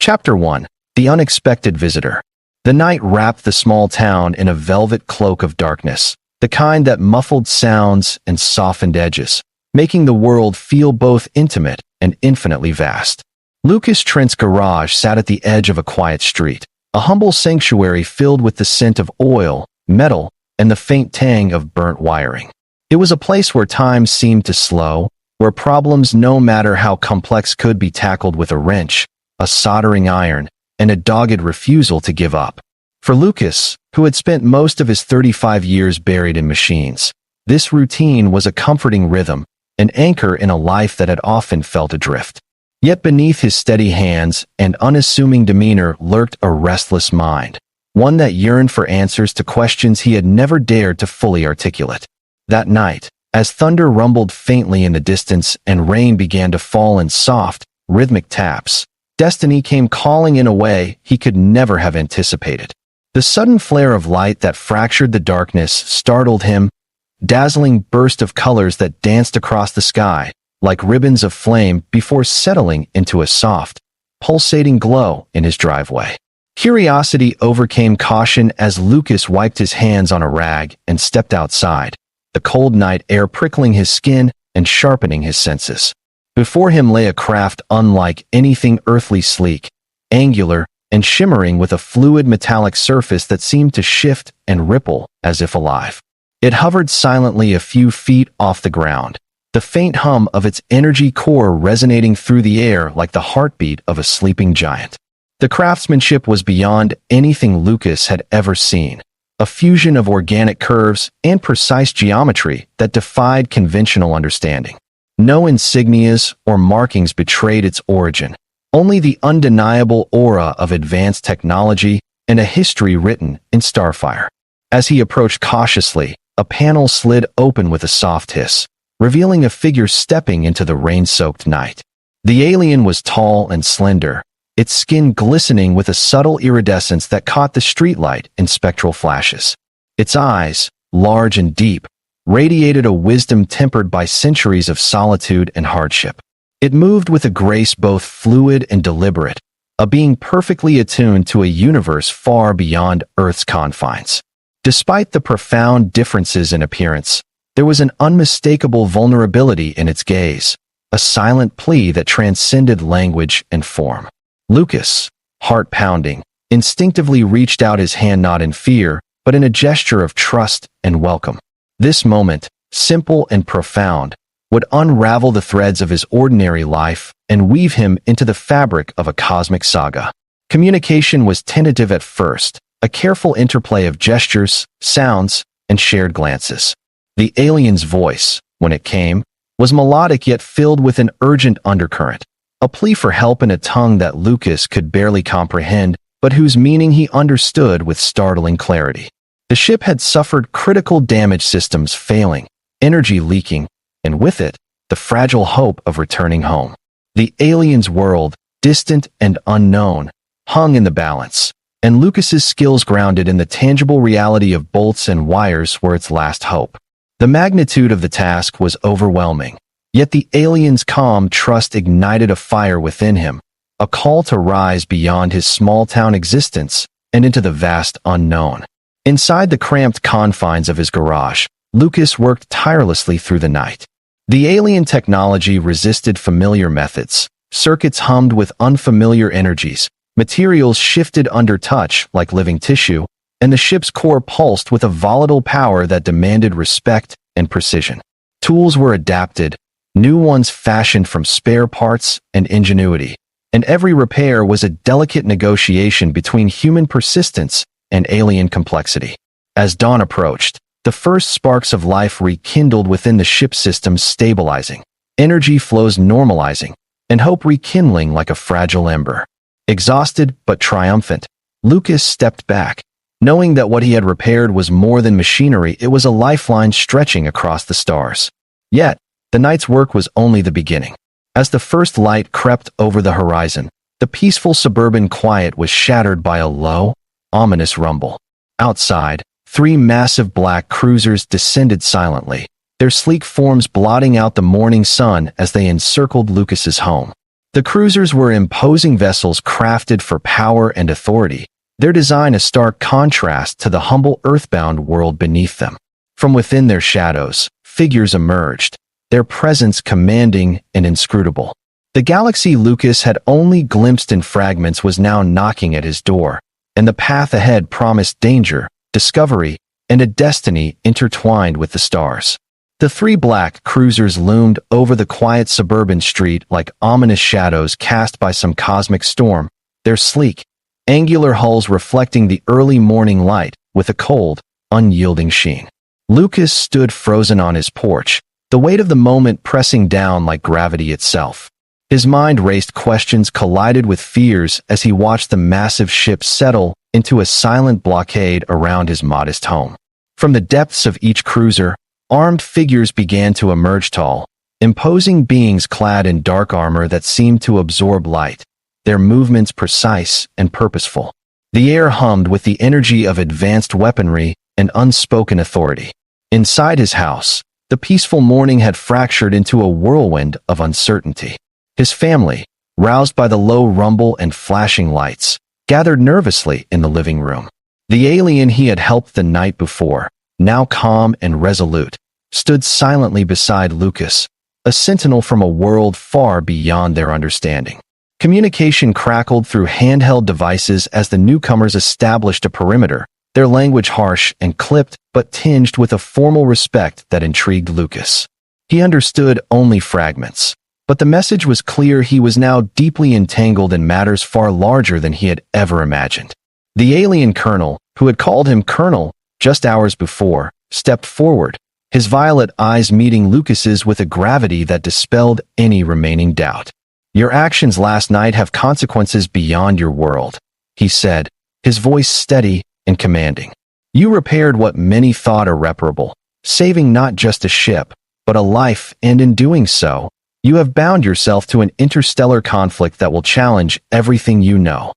Chapter 1. The Unexpected Visitor. The night wrapped the small town in a velvet cloak of darkness, the kind that muffled sounds and softened edges, making the world feel both intimate and infinitely vast. Lucas Trent's garage sat at the edge of a quiet street, a humble sanctuary filled with the scent of oil, metal, and the faint tang of burnt wiring. It was a place where time seemed to slow, where problems, no matter how complex, could be tackled with a wrench, a soldering iron, and a dogged refusal to give up. For Lucas, who had spent most of his 35 years buried in machines, this routine was a comforting rhythm, an anchor in a life that had often felt adrift. Yet beneath his steady hands and unassuming demeanor lurked a restless mind, one that yearned for answers to questions he had never dared to fully articulate. That night, as thunder rumbled faintly in the distance and rain began to fall in soft, rhythmic taps, destiny came calling in a way he could never have anticipated. The sudden flare of light that fractured the darkness startled him, dazzling burst of colors that danced across the sky, like ribbons of flame before settling into a soft, pulsating glow in his driveway. Curiosity overcame caution as Lucas wiped his hands on a rag and stepped outside, the cold night air prickling his skin and sharpening his senses. Before him lay a craft unlike anything earthly, sleek, angular, and shimmering with a fluid metallic surface that seemed to shift and ripple as if alive. It hovered silently a few feet off the ground, the faint hum of its energy core resonating through the air like the heartbeat of a sleeping giant. The craftsmanship was beyond anything Lucas had ever seen, a fusion of organic curves and precise geometry that defied conventional understanding. No insignias or markings betrayed its origin, only the undeniable aura of advanced technology and a history written in starfire. As he approached cautiously, a panel slid open with a soft hiss, revealing a figure stepping into the rain-soaked night. The alien was tall and slender, its skin glistening with a subtle iridescence that caught the streetlight in spectral flashes. Its eyes, large and deep, radiated a wisdom tempered by centuries of solitude and hardship. It moved with a grace both fluid and deliberate, a being perfectly attuned to a universe far beyond Earth's confines. Despite the profound differences in appearance, there was an unmistakable vulnerability in its gaze, a silent plea that transcended language and form. Lucas, heart pounding, instinctively reached out his hand not in fear, but in a gesture of trust and welcome. This moment, simple and profound, would unravel the threads of his ordinary life and weave him into the fabric of a cosmic saga. Communication was tentative at first, a careful interplay of gestures, sounds, and shared glances. The alien's voice, when it came, was melodic yet filled with an urgent undercurrent, a plea for help in a tongue that Lucas could barely comprehend, but whose meaning he understood with startling clarity. The ship had suffered critical damage, systems failing, energy leaking, and with it, the fragile hope of returning home. The alien's world, distant and unknown, hung in the balance, and Lucas's skills grounded in the tangible reality of bolts and wires were its last hope. The magnitude of the task was overwhelming, yet the alien's calm trust ignited a fire within him, a call to rise beyond his small-town existence and into the vast unknown. Inside the cramped confines of his garage, Lucas worked tirelessly through the night. The alien technology resisted familiar methods, circuits hummed with unfamiliar energies, materials shifted under touch like living tissue, and the ship's core pulsed with a volatile power that demanded respect and precision. Tools were adapted, new ones fashioned from spare parts and ingenuity, and every repair was a delicate negotiation between human persistence and alien complexity. As dawn approached, the first sparks of life rekindled within the ship systems, stabilizing, energy flows normalizing, and hope rekindling like a fragile ember. Exhausted but triumphant, Lucas stepped back, knowing that what he had repaired was more than machinery, it was a lifeline stretching across the stars. Yet, the night's work was only the beginning. As the first light crept over the horizon, the peaceful suburban quiet was shattered by a low, ominous rumble. Outside, 3 massive black cruisers descended silently, their sleek forms blotting out the morning sun as they encircled Lucas's home. The cruisers were imposing vessels crafted for power and authority, their design a stark contrast to the humble earthbound world beneath them. From within their shadows, figures emerged, their presence commanding and inscrutable. The galaxy Lucas had only glimpsed in fragments was now knocking at his door, and the path ahead promised danger, discovery, and a destiny intertwined with the stars. The three black cruisers loomed over the quiet suburban street like ominous shadows cast by some cosmic storm, their sleek, angular hulls reflecting the early morning light with a cold, unyielding sheen. Lucas stood frozen on his porch, the weight of the moment pressing down like gravity itself. His mind raced, questions collided with fears as he watched the massive ship settle into a silent blockade around his modest home. From the depths of each cruiser, armed figures began to emerge, tall, imposing beings clad in dark armor that seemed to absorb light, their movements precise and purposeful. The air hummed with the energy of advanced weaponry and unspoken authority. Inside his house, the peaceful morning had fractured into a whirlwind of uncertainty. His family, roused by the low rumble and flashing lights, gathered nervously in the living room. The alien he had helped the night before, now calm and resolute, stood silently beside Lucas, a sentinel from a world far beyond their understanding. Communication crackled through handheld devices as the newcomers established a perimeter, their language harsh and clipped but tinged with a formal respect that intrigued Lucas. He understood only fragments, but the message was clear. He was now deeply entangled in matters far larger than he had ever imagined. The alien colonel, who had called him Colonel just hours before, stepped forward, his violet eyes meeting Lucas's with a gravity that dispelled any remaining doubt. "Your actions last night have consequences beyond your world," he said, his voice steady and commanding. "You repaired what many thought irreparable, saving not just a ship, but a life, and in doing so, you have bound yourself to an interstellar conflict that will challenge everything you know."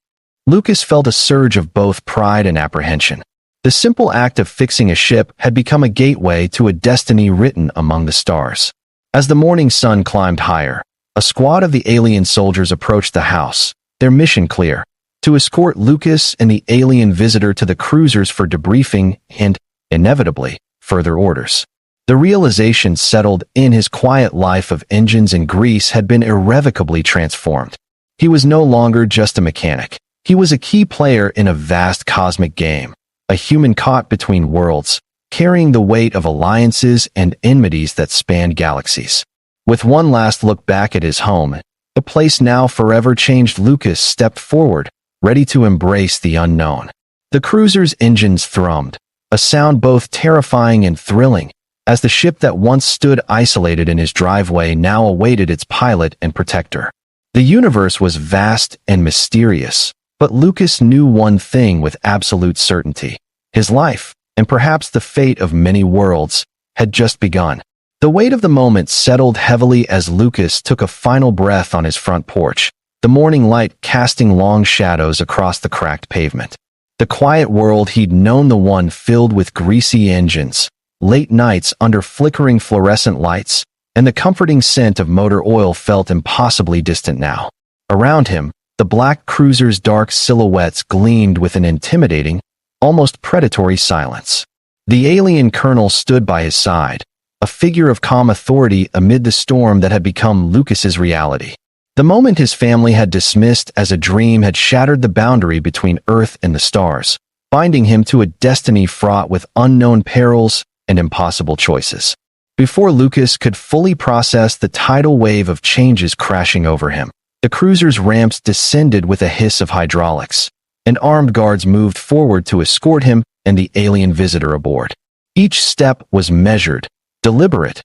Lucas felt a surge of both pride and apprehension. The simple act of fixing a ship had become a gateway to a destiny written among the stars. As the morning sun climbed higher, a squad of the alien soldiers approached the house, their mission clear: to escort Lucas and the alien visitor to the cruisers for debriefing and, inevitably, further orders. The realization settled in. His quiet life of engines and grease had been irrevocably transformed. He was no longer just a mechanic. He was a key player in a vast cosmic game, a human caught between worlds, carrying the weight of alliances and enmities that spanned galaxies. With one last look back at his home, the place now forever changed, Lucas stepped forward, ready to embrace the unknown. The cruiser's engines thrummed, a sound both terrifying and thrilling, as the ship that once stood isolated in his driveway now awaited its pilot and protector. The universe was vast and mysterious, but Lucas knew one thing with absolute certainty: his life, and perhaps the fate of many worlds, had just begun. The weight of the moment settled heavily as Lucas took a final breath on his front porch, the morning light casting long shadows across the cracked pavement. The quiet world he'd known, the one filled with greasy engines, late nights under flickering fluorescent lights, and the comforting scent of motor oil, felt impossibly distant now. Around him, the black cruiser's dark silhouettes gleamed with an intimidating, almost predatory silence. The alien colonel stood by his side, a figure of calm authority amid the storm that had become Lucas's reality. The moment his family had dismissed as a dream had shattered the boundary between Earth and the stars, binding him to a destiny fraught with unknown perils and impossible choices. Before Lucas could fully process the tidal wave of changes crashing over him, the cruiser's ramps descended with a hiss of hydraulics, and armed guards moved forward to escort him and the alien visitor aboard. Each step was measured, deliberate,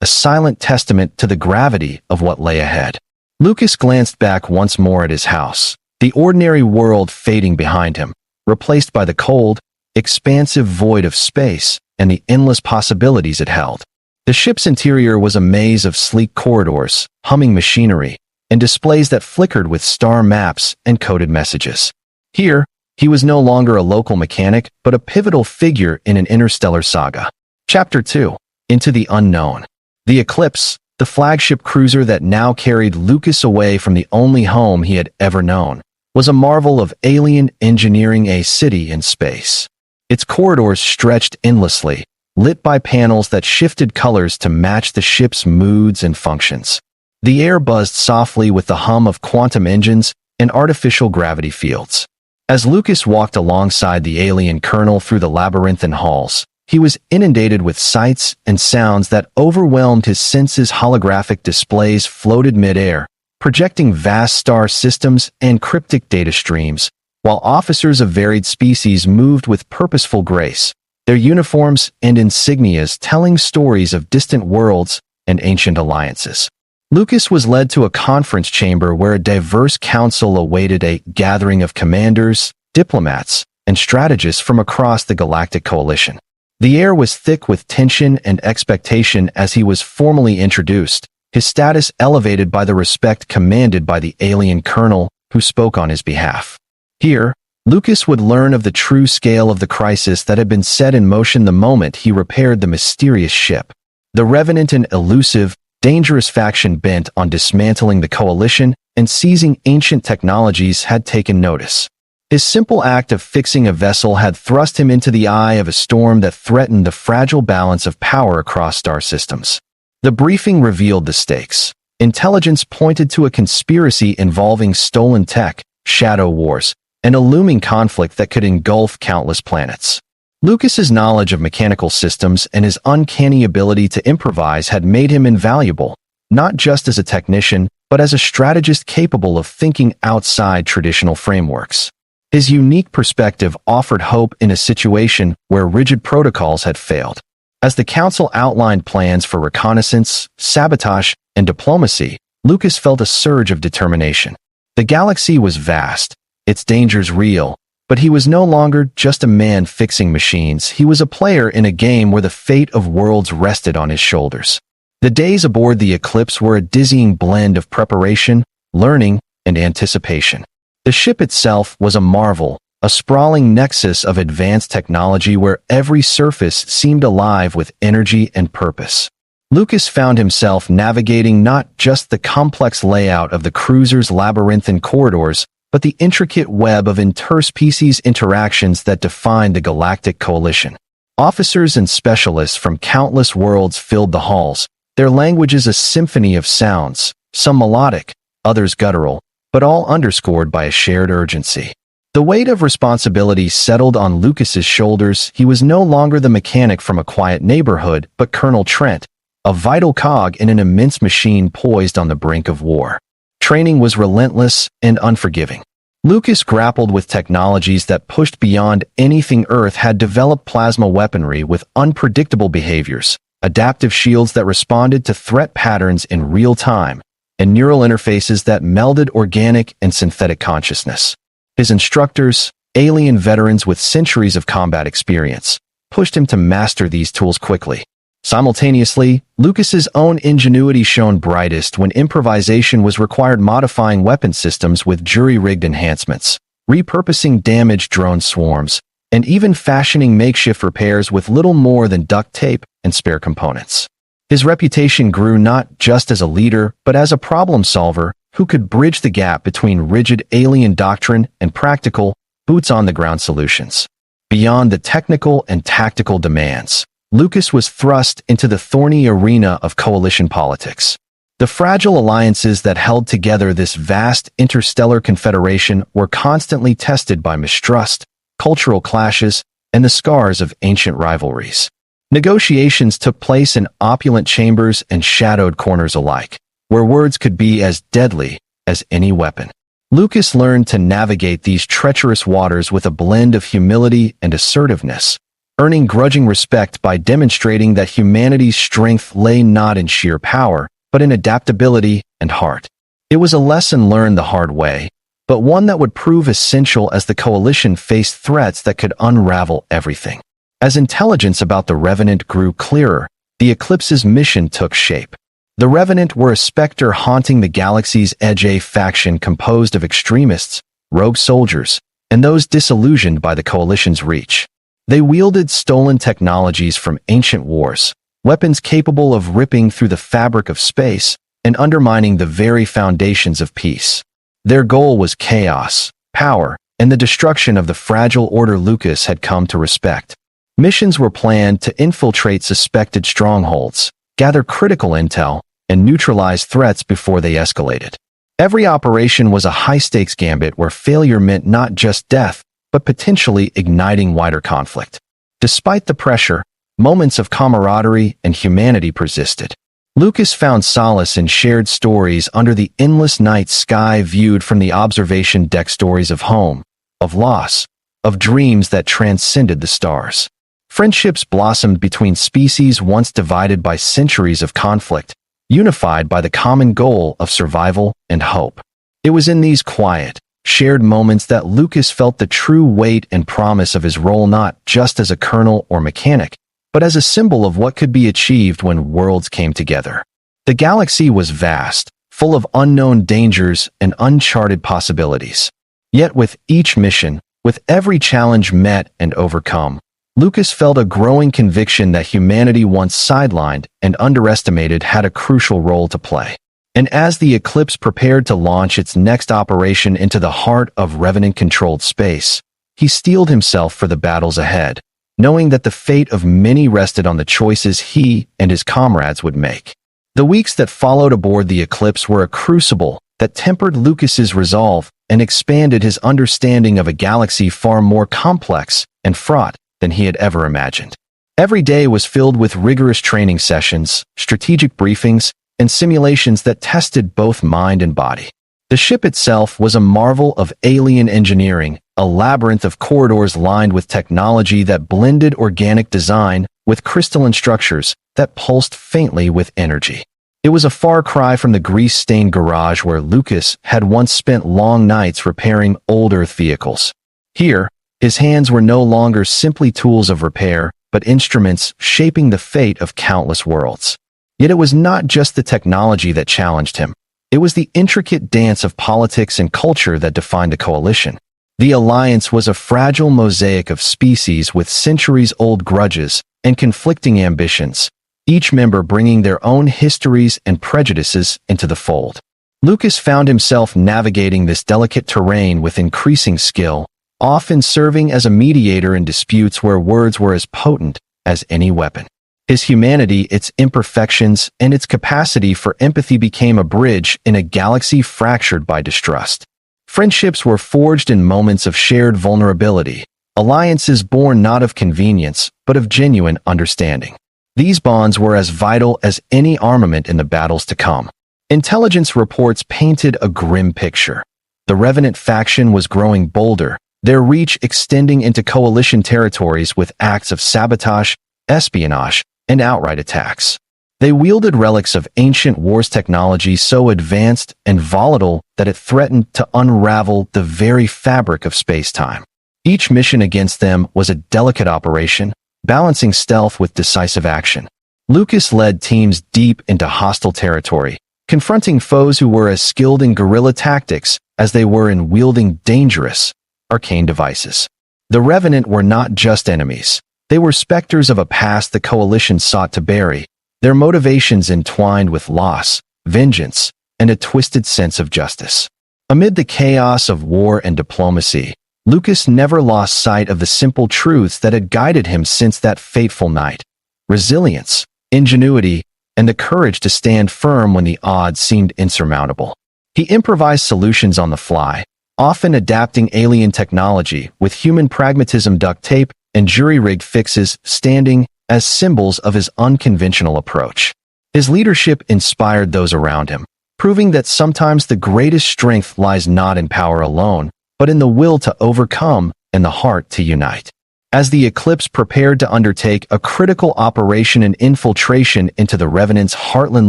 a silent testament to the gravity of what lay ahead. Lucas glanced back once more at his house, the ordinary world fading behind him, replaced by the cold, expansive void of space and the endless possibilities it held. The ship's interior was a maze of sleek corridors, humming machinery, and displays that flickered with star maps and coded messages. Here, he was no longer a local mechanic, but a pivotal figure in an interstellar saga. Chapter 2. Into the Unknown. The eclipse, the flagship cruiser that now carried Lucas away from the only home he had ever known, was a marvel of alien engineering, a city in space. Its corridors stretched endlessly, lit by panels that shifted colors to match the ship's moods and functions. The air buzzed softly with the hum of quantum engines and artificial gravity fields. As Lucas walked alongside the alien colonel through the labyrinthine halls, he was inundated with sights and sounds that overwhelmed his senses. Holographic displays floated mid-air, projecting vast star systems and cryptic data streams, while officers of varied species moved with purposeful grace, their uniforms and insignias telling stories of distant worlds and ancient alliances. Lucas was led to a conference chamber where a diverse council awaited, a gathering of commanders, diplomats, and strategists from across the Galactic Coalition. The air was thick with tension and expectation as he was formally introduced, his status elevated by the respect commanded by the alien colonel who spoke on his behalf. Here, Lucas would learn of the true scale of the crisis that had been set in motion the moment he repaired the mysterious ship. The Revenant, an elusive, dangerous faction bent on dismantling the Coalition and seizing ancient technologies, had taken notice. His simple act of fixing a vessel had thrust him into the eye of a storm that threatened the fragile balance of power across star systems. The briefing revealed the stakes. Intelligence pointed to a conspiracy involving stolen tech, shadow wars, and a looming conflict that could engulf countless planets. Lucas's knowledge of mechanical systems and his uncanny ability to improvise had made him invaluable, not just as a technician, but as a strategist capable of thinking outside traditional frameworks. His unique perspective offered hope in a situation where rigid protocols had failed. As the council outlined plans for reconnaissance, sabotage, and diplomacy, Lucas felt a surge of determination. The galaxy was vast, its dangers real, but he was no longer just a man fixing machines. He was a player in a game where the fate of worlds rested on his shoulders. The days aboard the Eclipse were a dizzying blend of preparation, learning, and anticipation. The ship itself was a marvel, a sprawling nexus of advanced technology where every surface seemed alive with energy and purpose. Lucas found himself navigating not just the complex layout of the cruiser's labyrinthine corridors, but the intricate web of interspecies interactions that defined the Galactic Coalition. Officers and specialists from countless worlds filled the halls, their languages a symphony of sounds, some melodic, others guttural, but all underscored by a shared urgency. The weight of responsibility settled on Lucas's shoulders. He was no longer the mechanic from a quiet neighborhood, but Colonel Trent, a vital cog in an immense machine poised on the brink of war. Training was relentless and unforgiving. Lucas grappled with technologies that pushed beyond anything Earth had developed: plasma weaponry with unpredictable behaviors, adaptive shields that responded to threat patterns in real time, and neural interfaces that melded organic and synthetic consciousness. His instructors, alien veterans with centuries of combat experience, pushed him to master these tools quickly. Simultaneously, Lucas's own ingenuity shone brightest when improvisation was required, modifying weapon systems with jury-rigged enhancements, repurposing damaged drone swarms, and even fashioning makeshift repairs with little more than duct tape and spare components. His reputation grew not just as a leader, but as a problem solver who could bridge the gap between rigid alien doctrine and practical, boots-on-the-ground solutions. Beyond the technical and tactical demands, Lucas was thrust into the thorny arena of coalition politics. The fragile alliances that held together this vast interstellar confederation were constantly tested by mistrust, cultural clashes, and the scars of ancient rivalries. Negotiations took place in opulent chambers and shadowed corners alike, where words could be as deadly as any weapon. Lucas learned to navigate these treacherous waters with a blend of humility and assertiveness, earning grudging respect by demonstrating that humanity's strength lay not in sheer power, but in adaptability and heart. It was a lesson learned the hard way, but one that would prove essential as the Coalition faced threats that could unravel everything. As intelligence about the Revenant grew clearer, the Eclipse's mission took shape. The Revenant were a specter haunting the galaxy's edge, a faction composed of extremists, rogue soldiers, and those disillusioned by the Coalition's reach. They wielded stolen technologies from ancient wars, weapons capable of ripping through the fabric of space and undermining the very foundations of peace. Their goal was chaos, power, and the destruction of the fragile order Lucas had come to respect. Missions were planned to infiltrate suspected strongholds, gather critical intel, and neutralize threats before they escalated. Every operation was a high-stakes gambit where failure meant not just death, but potentially igniting wider conflict. Despite the pressure, moments of camaraderie and humanity persisted. Lucas found solace in shared stories under the endless night sky, viewed from the observation deck, stories of home, of loss, of dreams that transcended the stars. Friendships blossomed between species once divided by centuries of conflict, unified by the common goal of survival and hope. It was in these quiet, shared moments that Lucas felt the true weight and promise of his role, not just as a colonel or mechanic, but as a symbol of what could be achieved when worlds came together. The galaxy was vast, full of unknown dangers and uncharted possibilities. Yet with each mission, with every challenge met and overcome, Lucas felt a growing conviction that humanity, once sidelined and underestimated, had a crucial role to play. And as the Eclipse prepared to launch its next operation into the heart of Revenant-controlled space, he steeled himself for the battles ahead, knowing that the fate of many rested on the choices he and his comrades would make. The weeks that followed aboard the Eclipse were a crucible that tempered Lucas's resolve and expanded his understanding of a galaxy far more complex and fraught than he had ever imagined. Every day was filled with rigorous training sessions, strategic briefings, and simulations that tested both mind and body. The ship itself was a marvel of alien engineering, a labyrinth of corridors lined with technology that blended organic design with crystalline structures that pulsed faintly with energy. It was a far cry from the grease-stained garage where Lucas had once spent long nights repairing old Earth vehicles. Here, his hands were no longer simply tools of repair, but instruments shaping the fate of countless worlds. Yet it was not just the technology that challenged him. It was the intricate dance of politics and culture that defined the coalition. The alliance was a fragile mosaic of species with centuries-old grudges and conflicting ambitions, each member bringing their own histories and prejudices into the fold. Lucas found himself navigating this delicate terrain with increasing skill, often serving as a mediator in disputes where words were as potent as any weapon. His humanity, its imperfections, and its capacity for empathy became a bridge in a galaxy fractured by distrust. Friendships were forged in moments of shared vulnerability, alliances born not of convenience, but of genuine understanding. These bonds were as vital as any armament in the battles to come. Intelligence reports painted a grim picture. The Revenant faction was growing bolder, their reach extending into coalition territories with acts of sabotage, espionage, and outright attacks. They wielded relics of ancient wars, technology so advanced and volatile that it threatened to unravel the very fabric of space-time. Each mission against them was a delicate operation, balancing stealth with decisive action. Lucas led teams deep into hostile territory, confronting foes who were as skilled in guerrilla tactics as they were in wielding dangerous, arcane devices. The Revenant were not just enemies. They were specters of a past the coalition sought to bury, their motivations entwined with loss, vengeance, and a twisted sense of justice. Amid the chaos of war and diplomacy, Lucas never lost sight of the simple truths that had guided him since that fateful night: resilience, ingenuity, and the courage to stand firm when the odds seemed insurmountable. He improvised solutions on the fly, often adapting alien technology with human pragmatism, duct tape, and jury-rigged fixes standing as symbols of his unconventional approach. His leadership inspired those around him, proving that sometimes the greatest strength lies not in power alone, but in the will to overcome and the heart to unite. As the Eclipse prepared to undertake a critical operation and infiltration into the Revenant's heartland,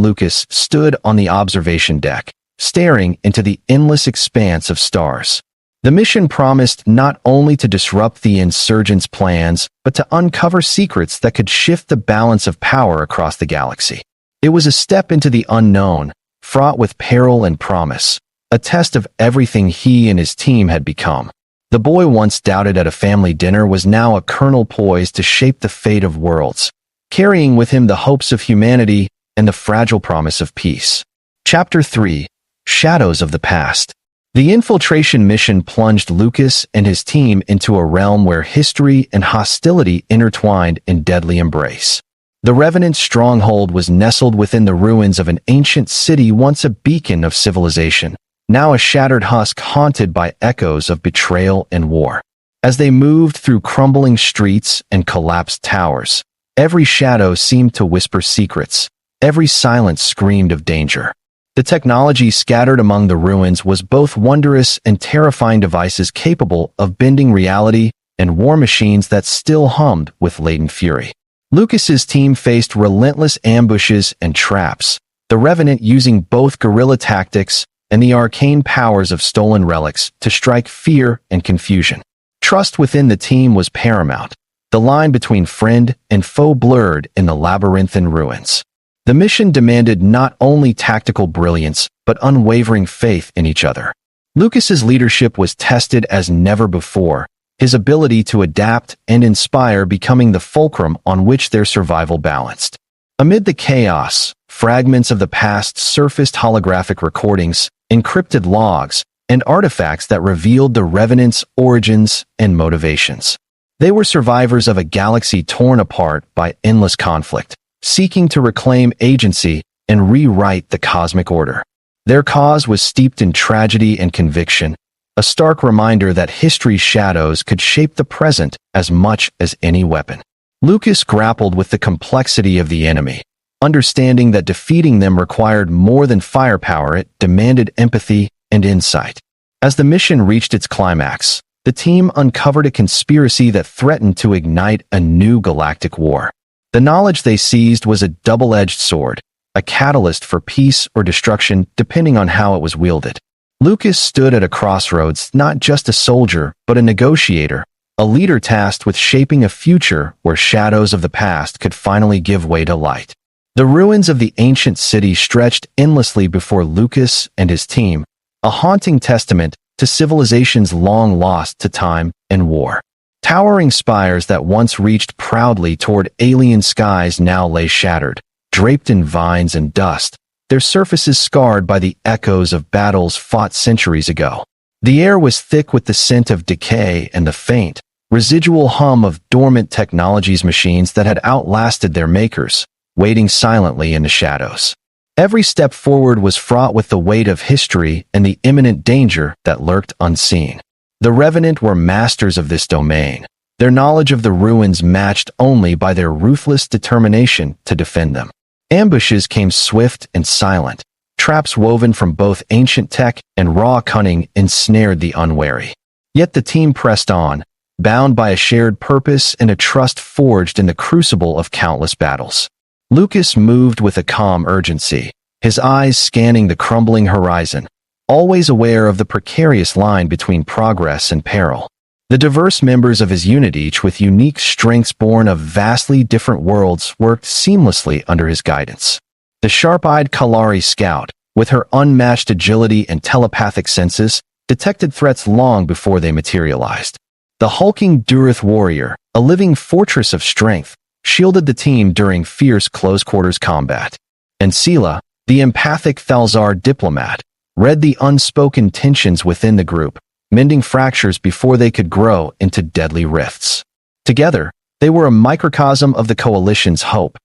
Lucas stood on the observation deck, staring into the endless expanse of stars. The mission promised not only to disrupt the insurgents' plans, but to uncover secrets that could shift the balance of power across the galaxy. It was a step into the unknown, fraught with peril and promise, a test of everything he and his team had become. The boy once doubted at a family dinner was now a colonel poised to shape the fate of worlds, carrying with him the hopes of humanity and the fragile promise of peace. Chapter 3: Shadows of the Past. The infiltration mission plunged Lucas and his team into a realm where history and hostility intertwined in deadly embrace. The Revenant's stronghold was nestled within the ruins of an ancient city once a beacon of civilization, now a shattered husk haunted by echoes of betrayal and war. As they moved through crumbling streets and collapsed towers, every shadow seemed to whisper secrets, every silence screamed of danger. The technology scattered among the ruins was both wondrous and terrifying, devices capable of bending reality and war machines that still hummed with latent fury. Lucas's team faced relentless ambushes and traps, the Revenant using both guerrilla tactics and the arcane powers of stolen relics to strike fear and confusion. Trust within the team was paramount, the line between friend and foe blurred in the labyrinthine ruins. The mission demanded not only tactical brilliance, but unwavering faith in each other. Lucas's leadership was tested as never before, his ability to adapt and inspire becoming the fulcrum on which their survival balanced. Amid the chaos, fragments of the past surfaced: holographic recordings, encrypted logs, and artifacts that revealed the Revenant's origins and motivations. They were survivors of a galaxy torn apart by endless conflict, seeking to reclaim agency and rewrite the cosmic order. Their cause was steeped in tragedy and conviction, a stark reminder that history's shadows could shape the present as much as any weapon. Lucas grappled with the complexity of the enemy, understanding that defeating them required more than firepower. It demanded empathy and insight. As the mission reached its climax, the team uncovered a conspiracy that threatened to ignite a new galactic war. The knowledge they seized was a double-edged sword, a catalyst for peace or destruction depending on how it was wielded. Lucas stood at a crossroads, not just a soldier, but a negotiator, a leader tasked with shaping a future where shadows of the past could finally give way to light. The ruins of the ancient city stretched endlessly before Lucas and his team, a haunting testament to civilizations long lost to time and war. Towering spires that once reached proudly toward alien skies now lay shattered, draped in vines and dust, their surfaces scarred by the echoes of battles fought centuries ago. The air was thick with the scent of decay and the faint, residual hum of dormant technologies, machines that had outlasted their makers, waiting silently in the shadows. Every step forward was fraught with the weight of history and the imminent danger that lurked unseen. The Revenant were masters of this domain, their knowledge of the ruins matched only by their ruthless determination to defend them. Ambushes came swift and silent. Traps woven from both ancient tech and raw cunning ensnared the unwary. Yet the team pressed on, bound by a shared purpose and a trust forged in the crucible of countless battles. Lucas moved with a calm urgency, his eyes scanning the crumbling horizon, always aware of the precarious line between progress and peril. The diverse members of his unit, each with unique strengths born of vastly different worlds, worked seamlessly under his guidance. The sharp-eyed Kalari scout, with her unmatched agility and telepathic senses, detected threats long before they materialized. The hulking Durith warrior, a living fortress of strength, shielded the team during fierce close-quarters combat. And Sela, the empathic Thalzar diplomat, read the unspoken tensions within the group, mending fractures before they could grow into deadly rifts. Together, they were a microcosm of the coalition's hope: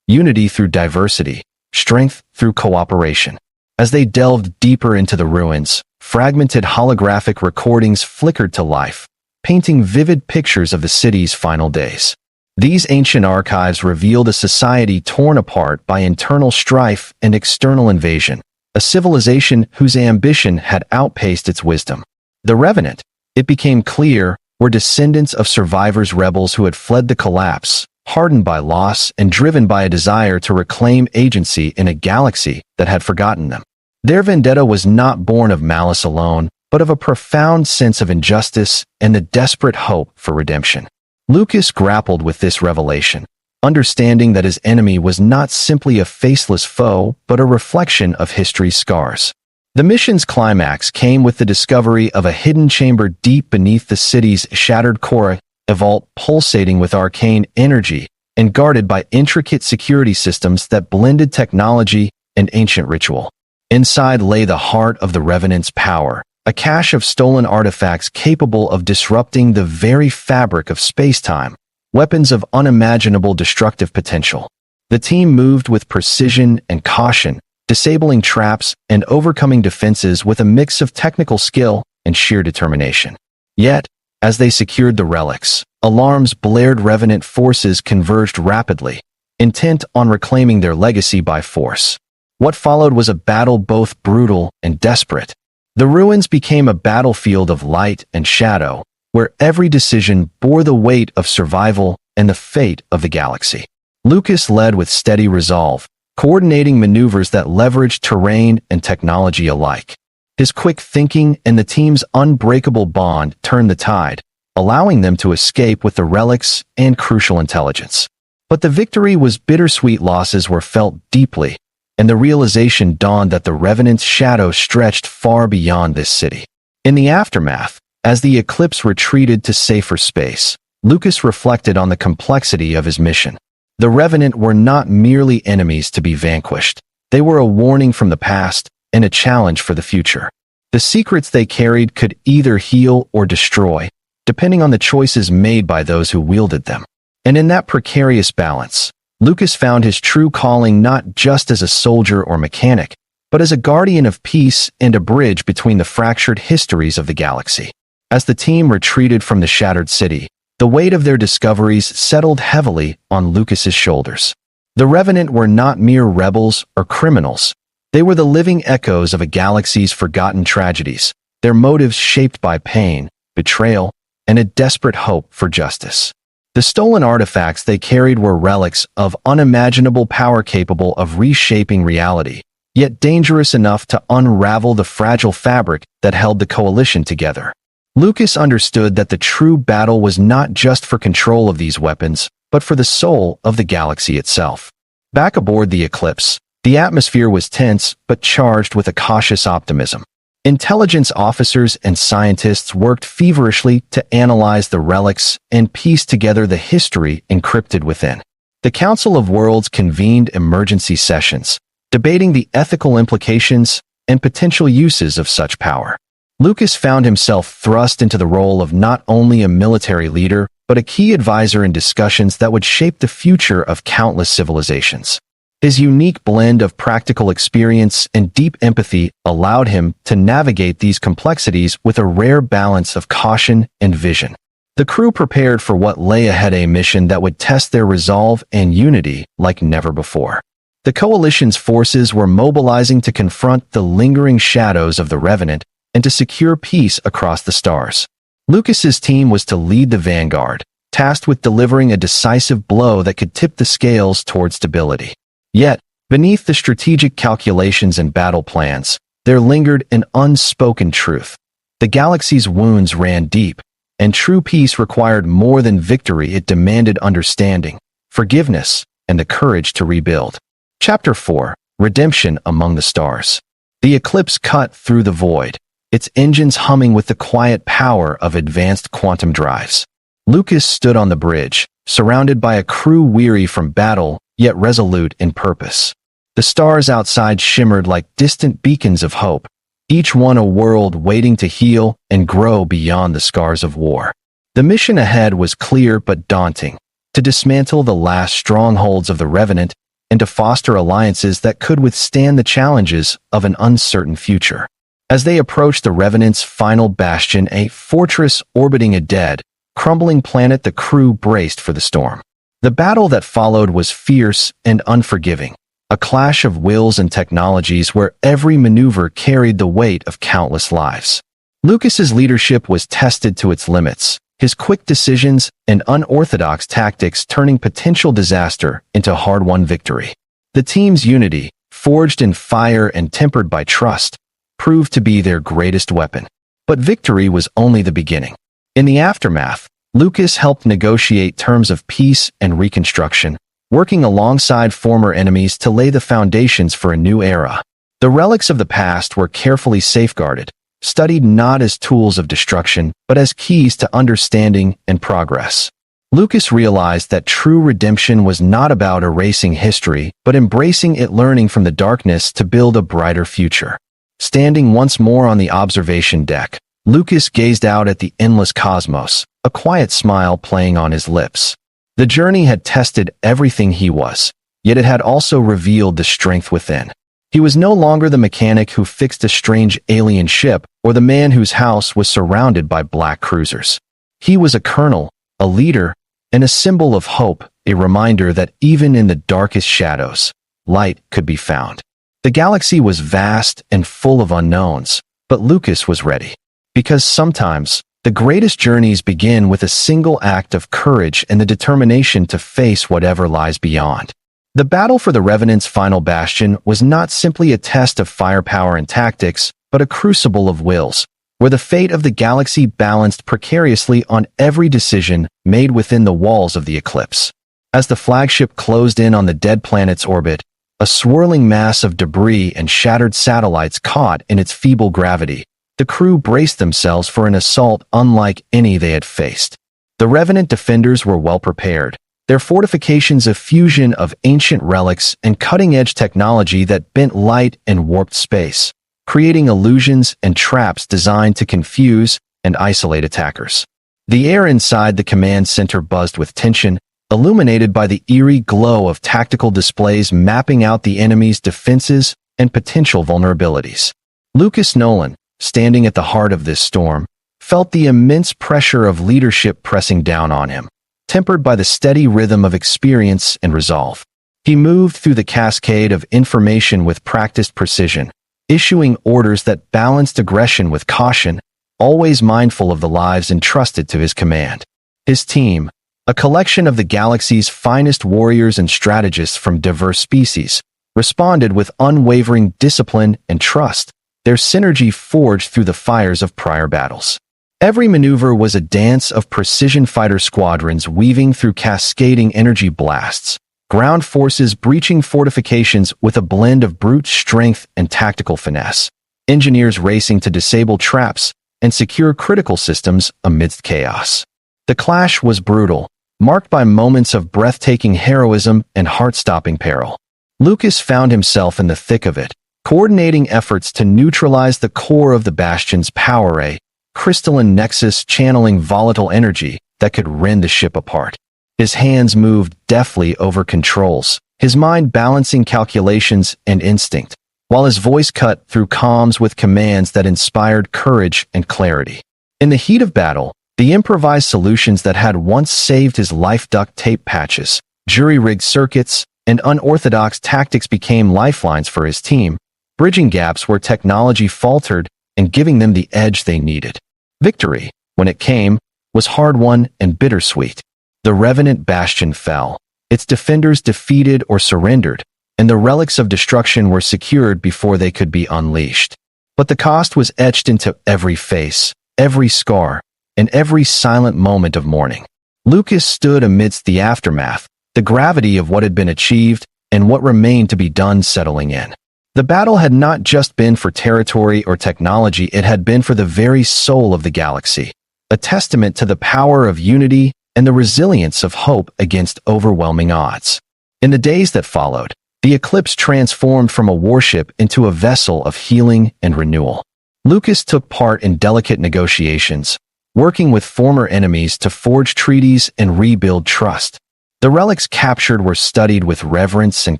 unity through diversity, strength through cooperation. As they delved deeper into the ruins, fragmented holographic recordings flickered to life, painting vivid pictures of the city's final days. These ancient archives revealed a society torn apart by internal strife and external invasion, a civilization whose ambition had outpaced its wisdom. The Revenant, it became clear, were descendants of survivors, rebels who had fled the collapse, hardened by loss and driven by a desire to reclaim agency in a galaxy that had forgotten them. Their vendetta was not born of malice alone, but of a profound sense of injustice and the desperate hope for redemption. Lucas grappled with this revelation, understanding that his enemy was not simply a faceless foe, but a reflection of history's scars. The mission's climax came with the discovery of a hidden chamber deep beneath the city's shattered core, a vault pulsating with arcane energy and guarded by intricate security systems that blended technology and ancient ritual. Inside lay the heart of the Revenant's power, a cache of stolen artifacts capable of disrupting the very fabric of space-time, weapons of unimaginable destructive potential. The team moved with precision and caution, disabling traps and overcoming defenses with a mix of technical skill and sheer determination. Yet, as they secured the relics, alarms blared. Revenant forces converged rapidly, intent on reclaiming their legacy by force. What followed was a battle both brutal and desperate. The ruins became a battlefield of light and shadow, where every decision bore the weight of survival and the fate of the galaxy. Lucas led with steady resolve, coordinating maneuvers that leveraged terrain and technology alike. His quick thinking and the team's unbreakable bond turned the tide, allowing them to escape with the relics and crucial intelligence. But the victory was bittersweet. Losses were felt deeply, and the realization dawned that the Revenant's shadow stretched far beyond this city. In the aftermath, as the Eclipse retreated to safer space, Lucas reflected on the complexity of his mission. The Revenant were not merely enemies to be vanquished. They were a warning from the past and a challenge for the future. The secrets they carried could either heal or destroy, depending on the choices made by those who wielded them. And in that precarious balance, Lucas found his true calling not just as a soldier or mechanic, but as a guardian of peace and a bridge between the fractured histories of the galaxy. As the team retreated from the shattered city, the weight of their discoveries settled heavily on Lucas's shoulders. The Revenant were not mere rebels or criminals. They were the living echoes of a galaxy's forgotten tragedies, their motives shaped by pain, betrayal, and a desperate hope for justice. The stolen artifacts they carried were relics of unimaginable power capable of reshaping reality, yet dangerous enough to unravel the fragile fabric that held the coalition together. Lucas understood that the true battle was not just for control of these weapons, but for the soul of the galaxy itself. Back aboard the Eclipse, the atmosphere was tense but charged with a cautious optimism. Intelligence officers and scientists worked feverishly to analyze the relics and piece together the history encrypted within. The Council of Worlds convened emergency sessions, debating the ethical implications and potential uses of such power. Lucas found himself thrust into the role of not only a military leader, but a key advisor in discussions that would shape the future of countless civilizations. His unique blend of practical experience and deep empathy allowed him to navigate these complexities with a rare balance of caution and vision. The crew prepared for what lay ahead, a mission that would test their resolve and unity like never before. The Coalition's forces were mobilizing to confront the lingering shadows of the Revenant and to secure peace across the stars. Lucas's team was to lead the vanguard, tasked with delivering a decisive blow that could tip the scales toward stability. Yet, beneath the strategic calculations and battle plans, there lingered an unspoken truth. The galaxy's wounds ran deep, and true peace required more than victory. It demanded understanding, forgiveness, and the courage to rebuild. Chapter 4: Redemption Among the Stars. The Eclipse cut through the void, its engines humming with the quiet power of advanced quantum drives. Lucas stood on the bridge, surrounded by a crew weary from battle, yet resolute in purpose. The stars outside shimmered like distant beacons of hope, each one a world waiting to heal and grow beyond the scars of war. The mission ahead was clear but daunting: to dismantle the last strongholds of the Revenant and to foster alliances that could withstand the challenges of an uncertain future. As they approached the Revenant's final bastion, a fortress orbiting a dead, crumbling planet, the crew braced for the storm. The battle that followed was fierce and unforgiving, a clash of wills and technologies where every maneuver carried the weight of countless lives. Lucas's leadership was tested to its limits, his quick decisions and unorthodox tactics turning potential disaster into hard-won victory. The team's unity, forged in fire and tempered by trust, proved to be their greatest weapon. But victory was only the beginning. In the aftermath, Lucas helped negotiate terms of peace and reconstruction, working alongside former enemies to lay the foundations for a new era. The relics of the past were carefully safeguarded, studied not as tools of destruction, but as keys to understanding and progress. Lucas realized that true redemption was not about erasing history, but embracing it, learning from the darkness to build a brighter future. Standing once more on the observation deck, Lucas gazed out at the endless cosmos, a quiet smile playing on his lips. The journey had tested everything he was, yet it had also revealed the strength within. He was no longer the mechanic who fixed a strange alien ship or the man whose house was surrounded by black cruisers. He was a colonel, a leader, and a symbol of hope, a reminder that even in the darkest shadows, light could be found. The galaxy was vast and full of unknowns, but Lucas was ready. Because sometimes, the greatest journeys begin with a single act of courage and the determination to face whatever lies beyond. The battle for the Revenant's final bastion was not simply a test of firepower and tactics, but a crucible of wills, where the fate of the galaxy balanced precariously on every decision made within the walls of the eclipse. As the flagship closed in on the dead planet's orbit, a swirling mass of debris and shattered satellites caught in its feeble gravity, the crew braced themselves for an assault unlike any they had faced. The Revenant defenders were well prepared, their fortifications a fusion of ancient relics and cutting-edge technology that bent light and warped space, creating illusions and traps designed to confuse and isolate attackers. The air inside the command center buzzed with tension, illuminated by the eerie glow of tactical displays mapping out the enemy's defenses and potential vulnerabilities. Lucas Nolan, standing at the heart of this storm, felt the immense pressure of leadership pressing down on him, tempered by the steady rhythm of experience and resolve. He moved through the cascade of information with practiced precision, issuing orders that balanced aggression with caution, always mindful of the lives entrusted to his command. His team, a collection of the galaxy's finest warriors and strategists from diverse species, responded with unwavering discipline and trust, their synergy forged through the fires of prior battles. Every maneuver was a dance of precision fighter squadrons weaving through cascading energy blasts, ground forces breaching fortifications with a blend of brute strength and tactical finesse, engineers racing to disable traps and secure critical systems amidst chaos. The clash was brutal, marked by moments of breathtaking heroism and heart-stopping peril. Lucas found himself in the thick of it, coordinating efforts to neutralize the core of the bastion's power, a crystalline nexus channeling volatile energy that could rend the ship apart. His hands moved deftly over controls, his mind balancing calculations and instinct, while his voice cut through comms with commands that inspired courage and clarity. In the heat of battle, the improvised solutions that had once saved his life, duct tape patches, jury-rigged circuits, and unorthodox tactics became lifelines for his team, bridging gaps where technology faltered and giving them the edge they needed. Victory, when it came, was hard-won and bittersweet. The Revenant bastion fell, its defenders defeated or surrendered, and the relics of destruction were secured before they could be unleashed. But the cost was etched into every face, every scar, and every silent moment of mourning. Lucas stood amidst the aftermath, the gravity of what had been achieved and what remained to be done settling in. The battle had not just been for territory or technology, it had been for the very soul of the galaxy, a testament to the power of unity and the resilience of hope against overwhelming odds. In the days that followed, the Eclipse transformed from a warship into a vessel of healing and renewal. Lucas took part in delicate negotiations, working with former enemies to forge treaties and rebuild trust. The relics captured were studied with reverence and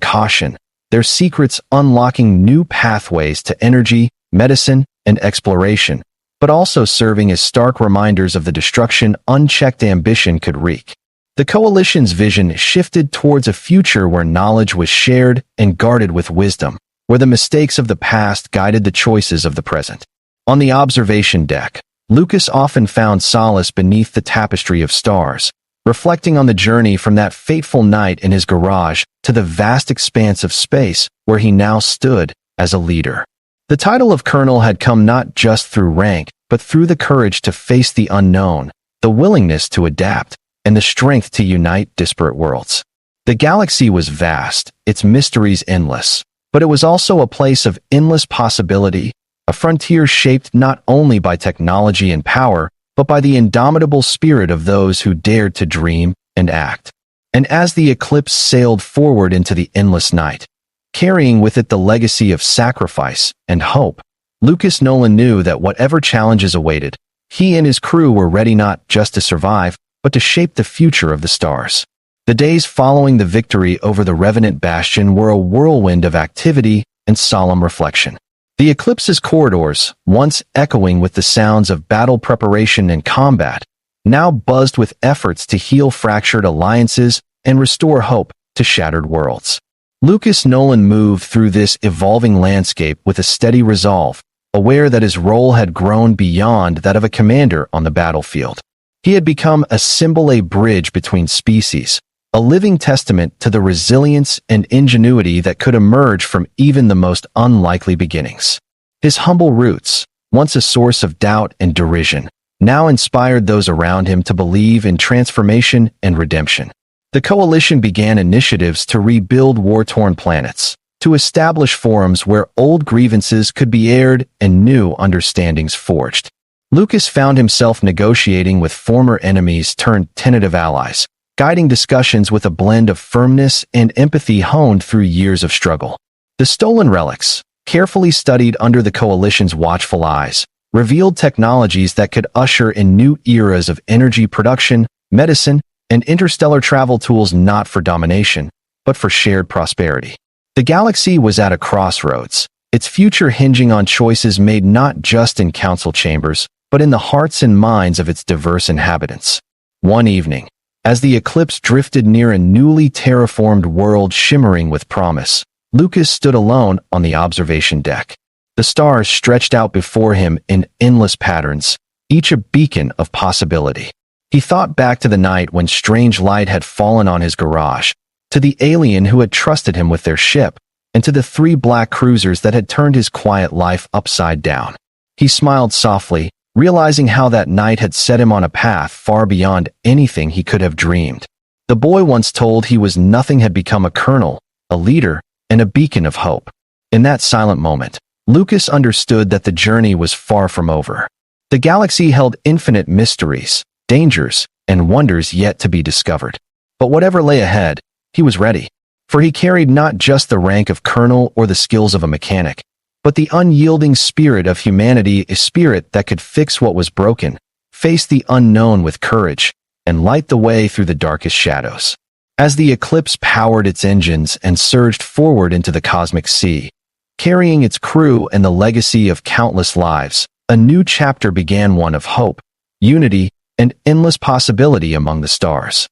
caution, their secrets unlocking new pathways to energy, medicine, and exploration, but also serving as stark reminders of the destruction unchecked ambition could wreak. The Coalition's vision shifted towards a future where knowledge was shared and guarded with wisdom, where the mistakes of the past guided the choices of the present. On the observation deck, Lucas often found solace beneath the tapestry of stars, reflecting on the journey from that fateful night in his garage to the vast expanse of space where he now stood as a leader. The title of colonel had come not just through rank, but through the courage to face the unknown, the willingness to adapt, and the strength to unite disparate worlds. The galaxy was vast, its mysteries endless, but it was also a place of endless possibility, a frontier shaped not only by technology and power, but by the indomitable spirit of those who dared to dream and act. And as the eclipse sailed forward into the endless night, carrying with it the legacy of sacrifice and hope, Lucas Nolan knew that whatever challenges awaited, he and his crew were ready not just to survive, but to shape the future of the stars. The days following the victory over the Revenant Bastion were a whirlwind of activity and solemn reflection. The eclipse's corridors, once echoing with the sounds of battle preparation and combat, now buzzed with efforts to heal fractured alliances and restore hope to shattered worlds. Lucas Nolan moved through this evolving landscape with a steady resolve, aware that his role had grown beyond that of a commander on the battlefield. He had become a symbol, a bridge between species, a living testament to the resilience and ingenuity that could emerge from even the most unlikely beginnings. His humble roots, once a source of doubt and derision, now inspired those around him to believe in transformation and redemption. The Coalition began initiatives to rebuild war-torn planets, to establish forums where old grievances could be aired and new understandings forged. Lucas found himself negotiating with former enemies turned tentative allies, guiding discussions with a blend of firmness and empathy honed through years of struggle. The stolen relics, carefully studied under the Coalition's watchful eyes, revealed technologies that could usher in new eras of energy production, medicine, and interstellar travel tools not for domination, but for shared prosperity. The galaxy was at a crossroads, its future hinging on choices made not just in council chambers, but in the hearts and minds of its diverse inhabitants. One evening, as the eclipse drifted near a newly terraformed world shimmering with promise, Lucas stood alone on the observation deck. The stars stretched out before him in endless patterns, each a beacon of possibility. He thought back to the night when strange light had fallen on his garage, to the alien who had trusted him with their ship, and to the 3 black cruisers that had turned his quiet life upside down. He smiled softly, realizing how that night had set him on a path far beyond anything he could have dreamed. The boy once told he was nothing had become a colonel, a leader, and a beacon of hope. In that silent moment, Lucas understood that the journey was far from over. The galaxy held infinite mysteries, dangers, and wonders yet to be discovered. But whatever lay ahead, he was ready. For he carried not just the rank of colonel or the skills of a mechanic, but the unyielding spirit of humanity, a spirit that could fix what was broken, face the unknown with courage, and light the way through the darkest shadows. As the eclipse powered its engines and surged forward into the cosmic sea, carrying its crew and the legacy of countless lives, a new chapter began, one of hope, unity, and endless possibility among the stars.